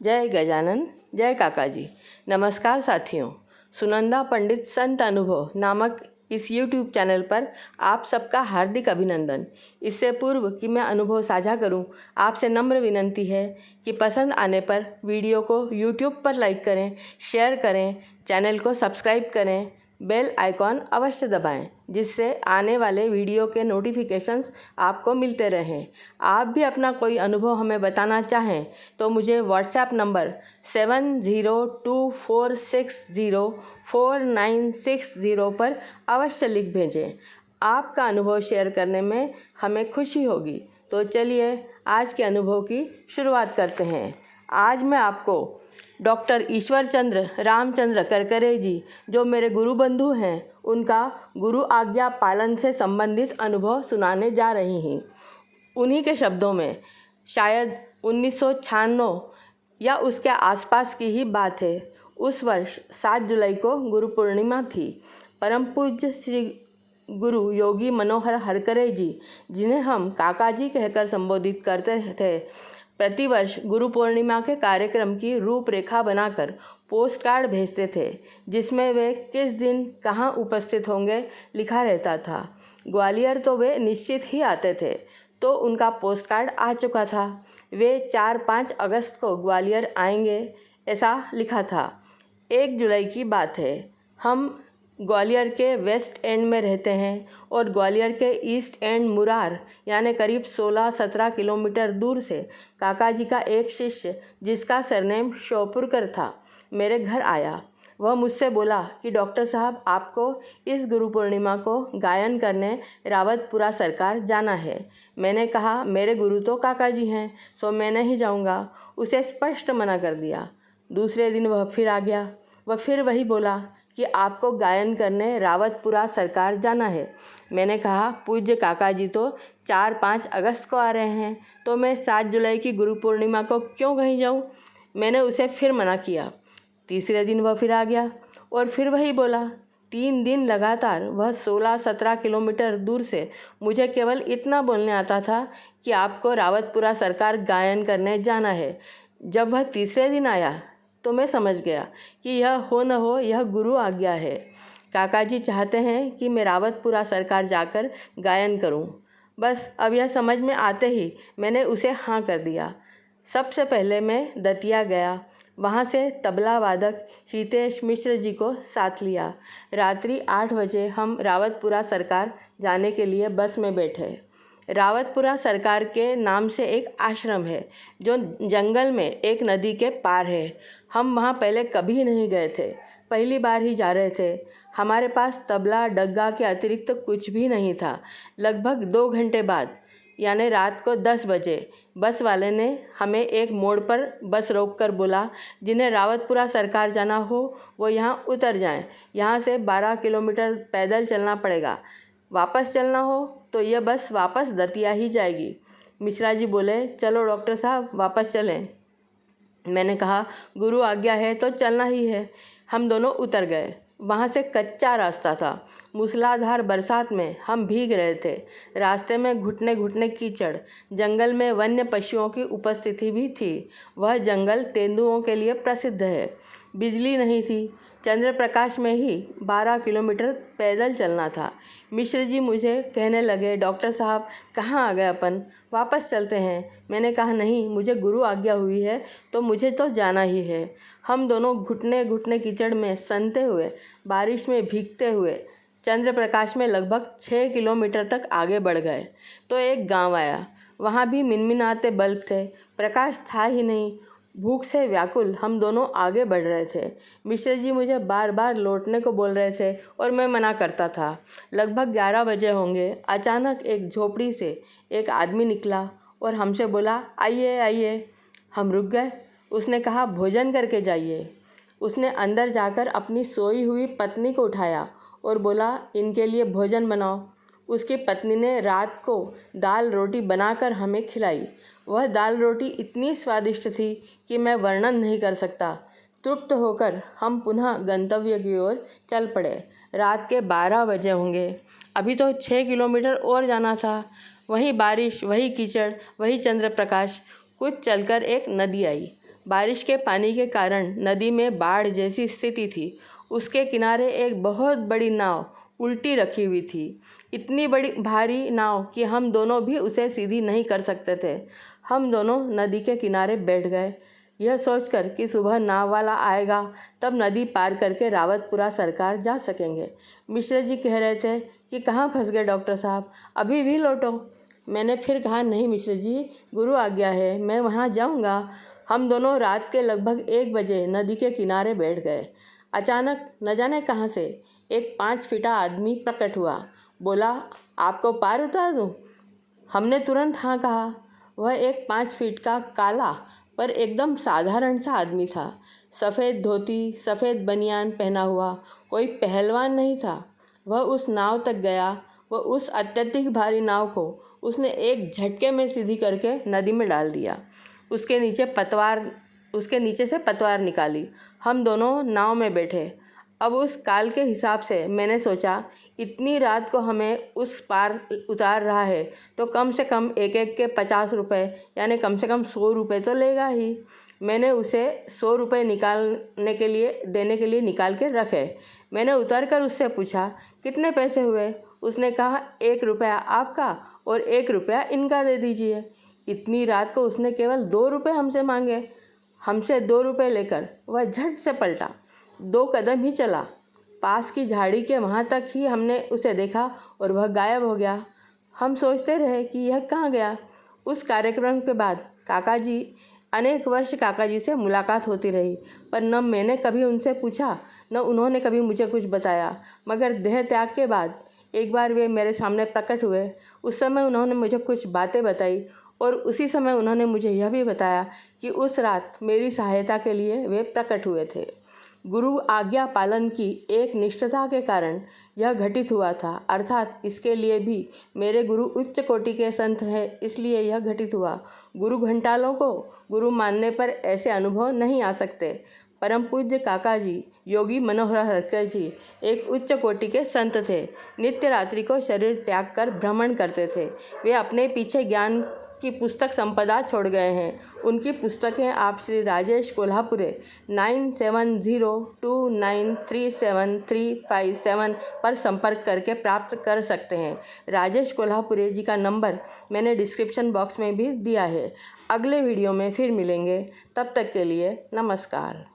जय गजानन, जय काका जी। नमस्कार साथियों, सुनंदा पंडित संत अनुभव नामक इस YouTube चैनल पर आप सबका हार्दिक अभिनंदन। इससे पूर्व कि मैं अनुभव साझा करूं, आपसे नम्र विनंती है कि पसंद आने पर वीडियो को YouTube पर लाइक करें, शेयर करें, चैनल को सब्सक्राइब करें, बेल आइकॉन अवश्य दबाएं, जिससे आने वाले वीडियो के नोटिफिकेशंस आपको मिलते रहें। आप भी अपना कोई अनुभव हमें बताना चाहें तो मुझे व्हाट्सएप नंबर 7024604960 पर अवश्य लिख भेजें। आपका अनुभव शेयर करने में हमें खुशी होगी। तो चलिए आज के अनुभव की शुरुआत करते हैं। आज मैं आपको डॉक्टर ईश्वर चंद्र रामचंद्र करकरे जी, जो मेरे गुरु बंधु हैं, उनका गुरु आज्ञा पालन से संबंधित अनुभव सुनाने जा रही हूँ। उन्हीं के शब्दों में शायद 1996 या उसके आसपास की ही बात है। उस वर्ष 7 जुलाई को गुरु पूर्णिमा थी। परम पूज्य श्री गुरु योगी मनोहर हरकरे जी, जिन्हें हम काका जी कहकर संबोधित करते थे, प्रतिवर्ष गुरु पूर्णिमा के कार्यक्रम की रूपरेखा बनाकर पोस्ट कार्ड भेजते थे, जिसमें वे किस दिन कहाँ उपस्थित होंगे लिखा रहता था। ग्वालियर तो वे निश्चित ही आते थे, तो उनका पोस्ट कार्ड आ चुका था। वे 4-5 अगस्त को ग्वालियर आएंगे, ऐसा लिखा था। 1 जुलाई की बात है। हम ग्वालियर के वेस्ट एंड में रहते हैं और ग्वालियर के ईस्ट एंड मुरार यानी करीब 16-17 किलोमीटर दूर से काका जी का एक शिष्य, जिसका सरनेम शोपुरकर था, मेरे घर आया। वह मुझसे बोला कि डॉक्टर साहब, आपको इस गुरु पूर्णिमा को गायन करने रावतपुरा सरकार जाना है। मैंने कहा, मेरे गुरु तो काका जी हैं, सो मैं नहीं जाऊंगा। उसे स्पष्ट मना कर दिया। दूसरे दिन वह फिर आ गया। वह फिर वही बोला कि आपको गायन करने रावतपुरा सरकार जाना है। मैंने कहा, पूज्य काका जी तो 4-5 अगस्त को आ रहे हैं, तो मैं 7 जुलाई की गुरु पूर्णिमा को क्यों कहीं जाऊं? मैंने उसे फिर मना किया। तीसरे दिन वह फिर आ गया और फिर वही बोला। 3 दिन लगातार वह 16-17 किलोमीटर दूर से मुझे केवल इतना बोलने आता था कि आपको रावतपुरा सरकार गायन करने जाना है। जब वह तीसरे दिन आया तो मैं समझ गया कि यह हो न हो, यह गुरु आज्ञा है। काका जी चाहते हैं कि मैं रावतपुरा सरकार जाकर गायन करूं। बस अब यह समझ में आते ही मैंने उसे हाँ कर दिया। सबसे पहले मैं दतिया गया। वहाँ से तबला वादक हितेश मिश्र जी को साथ लिया। रात्रि 8 बजे हम रावतपुरा सरकार जाने के लिए बस में बैठे। रावतपुरा सरकार के नाम से एक आश्रम है, जो जंगल में एक नदी के पार है। हम वहाँ पहले कभी नहीं गए थे, पहली बार ही जा रहे थे। हमारे पास तबला डग्गा के अतिरिक्त कुछ भी नहीं था। लगभग 2 घंटे बाद यानी रात को 10 बजे बस वाले ने हमें एक मोड़ पर बस रोककर बोला, जिन्हें रावतपुरा सरकार जाना हो वो यहाँ उतर जाएं। यहाँ से 12 किलोमीटर पैदल चलना पड़ेगा। वापस चलना हो तो यह बस वापस दतिया ही जाएगी। मिश्रा जी बोले, चलो डॉक्टर साहब, वापस चलें। मैंने कहा, गुरु आज्ञा है तो चलना ही है। हम दोनों उतर गए। वहाँ से कच्चा रास्ता था। मूसलाधार बरसात में हम भीग रहे थे। रास्ते में घुटने घुटने कीचड़। जंगल में वन्य पशुओं की उपस्थिति भी थी। वह जंगल तेंदुओं के लिए प्रसिद्ध है। बिजली नहीं थी। चंद्र प्रकाश में ही 12 किलोमीटर पैदल चलना था। मिश्र जी मुझे कहने लगे, डॉक्टर साहब, कहाँ आ गए अपन, वापस चलते हैं। मैंने कहा, नहीं, मुझे गुरु आज्ञा हुई है तो मुझे तो जाना ही है। हम दोनों घुटने घुटने कीचड़ में सनते हुए, बारिश में भीगते हुए चंद्र प्रकाश में लगभग 6 किलोमीटर तक आगे बढ़ गए तो एक गांव आया। वहाँ भी मिनमिनाते बल्ब थे, प्रकाश था ही नहीं। भूख से व्याकुल हम दोनों आगे बढ़ रहे थे। मिश्र जी मुझे बार बार लौटने को बोल रहे थे और मैं मना करता था। लगभग 11 बजे होंगे। अचानक एक झोपड़ी से एक आदमी निकला और हमसे बोला, आइए आइए। हम रुक गए। उसने कहा, भोजन करके जाइए। उसने अंदर जाकर अपनी सोई हुई पत्नी को उठाया और बोला, इनके लिए भोजन बनाओ। उसकी पत्नी ने रात को दाल रोटी बनाकर हमें खिलाई। वह दाल रोटी इतनी स्वादिष्ट थी कि मैं वर्णन नहीं कर सकता। तृप्त होकर हम पुनः गंतव्य की ओर चल पड़े। रात के 12 बजे होंगे। अभी तो 6 किलोमीटर और जाना था। वही बारिश, वही कीचड़, वही चंद्र प्रकाश। कुछ चलकर एक नदी आई। बारिश के पानी के कारण नदी में बाढ़ जैसी स्थिति थी। उसके किनारे एक बहुत बड़ी नाव उल्टी रखी हुई थी। इतनी बड़ी भारी नाव कि हम दोनों भी उसे सीधी नहीं कर सकते थे। हम दोनों नदी के किनारे बैठ गए, यह सोचकर कि सुबह नाव वाला आएगा तब नदी पार करके रावतपुरा सरकार जा सकेंगे। मिश्र जी कह रहे थे कि कहाँ फंस गए डॉक्टर साहब, अभी भी लौटो। मैंने फिर कहा, नहीं मिश्र जी, गुरु आज्ञा है, मैं वहाँ जाऊँगा। हम दोनों रात के लगभग 1 बजे नदी के किनारे बैठ गए। अचानक न जाने कहाँ से एक 5 फीटा आदमी प्रकट हुआ। बोला, आपको पार उतार दूँ? हमने तुरंत हाँ कहा। वह एक 5 फीट का काला पर एकदम साधारण सा आदमी था। सफ़ेद धोती, सफ़ेद बनियान पहना हुआ, कोई पहलवान नहीं था। वह उस नाव तक गया। वह उस अत्यधिक भारी नाव को उसने एक झटके में सीधी करके नदी में डाल दिया। उसके नीचे से पतवार निकाली। हम दोनों नाव में बैठे। अब उस काल के हिसाब से मैंने सोचा, इतनी रात को हमें उस पार उतार रहा है तो कम से कम एक एक के 50 रुपये, यानी कम से कम 100 रुपये तो लेगा ही। मैंने उसे 100 रुपये देने के लिए निकाल के रखे। मैंने उतर कर उससे पूछा, कितने पैसे हुए? उसने कहा, 1 रुपया आपका और 1 रुपया इनका दे दीजिए। इतनी रात को उसने केवल 2 रुपये हमसे मांगे। हमसे 2 रुपये लेकर वह झट से पलटा, 2 कदम ही चला। पास की झाड़ी के वहाँ तक ही हमने उसे देखा और वह गायब हो गया। हम सोचते रहे कि यह कहाँ गया। उस कार्यक्रम के बाद अनेक वर्ष काका जी से मुलाकात होती रही, पर न मैंने कभी उनसे पूछा न उन्होंने कभी मुझे कुछ बताया। मगर देह त्याग के बाद एक बार वे मेरे सामने प्रकट हुए। उस समय उन्होंने मुझे कुछ बातें बताई और उसी समय उन्होंने मुझे यह भी बताया कि उस रात मेरी सहायता के लिए वे प्रकट हुए थे। गुरु आज्ञा पालन की एक निष्ठता के कारण यह घटित हुआ था, अर्थात इसके लिए भी मेरे गुरु उच्च कोटि के संत हैं, इसलिए यह घटित हुआ। गुरु घंटालों को गुरु मानने पर ऐसे अनुभव नहीं आ सकते। परम पूज्य काका जी योगी मनोहर हरकर जी एक उच्च कोटि के संत थे। नित्य रात्रि को शरीर त्याग कर भ्रमण करते थे। वे अपने पीछे ज्ञान की पुस्तक संपदा छोड़ गए हैं। उनकी पुस्तकें आप श्री राजेश कोल्हापुरे 9702937357 पर संपर्क करके प्राप्त कर सकते हैं। राजेश कोल्हापुरे जी का नंबर मैंने डिस्क्रिप्शन बॉक्स में भी दिया है। अगले वीडियो में फिर मिलेंगे, तब तक के लिए नमस्कार।